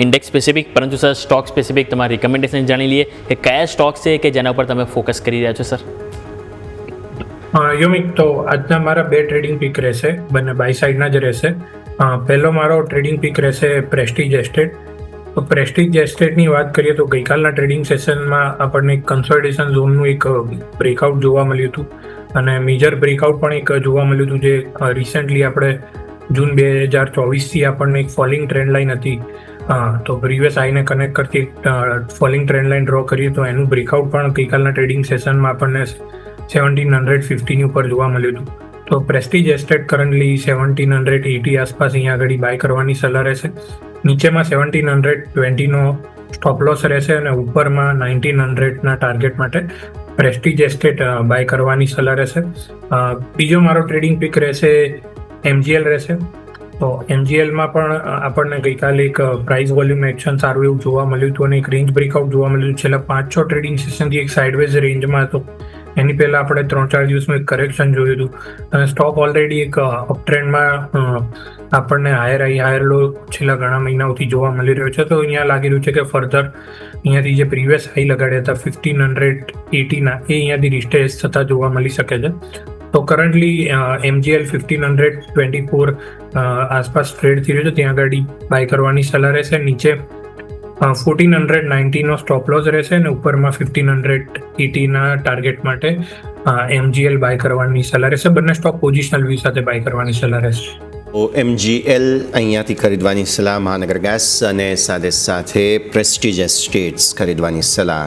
Index specific પરંતુ sir stock specific તમારા recommendation જાણી લઈએ કે કયા સ્ટોક છે કે જેના ઉપર તમે ફોકસ કરી રહ્યા છો સર. યોમિક, તો આજના મારા બે ટ્રેડિંગ પીક રહેશે, બંને બાય સાઇડના જ રહેશે. પહેલો મારો ટ્રેડિંગ પીક રહેશે પ્રેસ્ટીજ એસ્ટેટ. તો પ્રેસ્ટીજ એસ્ટેટની વાત કરીએ તો ગઈકાલના ટ્રેડિંગ સેશનમાં આપણને એક કન્સોલિડેશન ઝોનનું એક બ્રેકઆઉટ જોવા મળ્યું હતું અને મેજર બ્રેકઆઉટ પણ એક જોવા મળ્યું હતું, જે રિસેન્ટલી આપણે જૂન 2024થી આપણને એક ફોલિંગ ટ્રેન્ડ લાઇન હતી. તો પ્રીવિયસ આઈને કનેક્ટ કરતી ફોલિંગ ટ્રેન્ડ લાઇન ડ્રો કરીએ તો એનું બ્રેકઆઉટ પણ ગઈકાલના ટ્રેડિંગ સેશનમાં આપણને 1750 ઉપર જોવા મળ્યું હતું. તો પ્રેસ્ટીજ એસ્ટેટ કરન્ટલી 1780 આસપાસ અહીંયા આગળ બાય કરવાની સલાહ રહેશે. નીચેમાં 1720નો સ્ટોપ લોસ રહેશે અને ઉપરમાં 1900ના ટાર્ગેટ માટે પ્રેસ્ટીજ એસ્ટેટ બાય કરવાની સલાહ રહેશે. બીજો મારો ટ્રેડિંગ પીક રહેશે MGL રહેશે. તો MGLમાં પણ આપણને ગઈકાલે એક પ્રાઇસ વોલ્યુમ એક્શન સારું એવું જોવા મળ્યું હતું અને એક રેન્જ બ્રેકઆઉટ જોવા મળ્યું હતું. છેલ્લા 5-6 ટ્રેડિંગ સેશનથી એક સાઇડવેઝ રેન્જમાં હતો. એની પહેલાં આપણે 3-4 દિવસનું એક કરેક્શન જોયું હતું અને સ્ટોક ઓલરેડી એક અપટ્રેન્ડમાં આપણને હાયર લો છેલ્લા ઘણા મહિનાઓથી જોવા મળી રહ્યો છે. તો અહીંયા લાગી રહ્યું છે કે ફર્ધર અહીંયાથી જે પ્રીવિયસ હાઈ લગાડ્યા હતા 1580ના એ અહીંયાથી રિસ્ટેસ થતા જોવા મળી શકે છે. તો કરન્ટલી MGL 1524 આસપાસ ટ્રેડ થઈ રહ્યો છે, ત્યાં આગળ બાય કરવાની સલાહ રહેશે. નીચે 1490નો સ્ટોપ લોસ રહેશે અને ઉપરમાં 1580ના ટાર્ગેટ માટે MGL બાય કરવાની સલાહ રહેશે. બંને સ્ટોક પોઝિશનલ વ્યૂ સાથે બાય કરવાની સલાહ રહેશે. તો MGL અહીંયાથી ખરીદવાની સલાહ મહાનગર ગેસ અને સાથે પ્રેસ્ટીજ એસ્ટેટ્સ ખરીદવાની સલાહ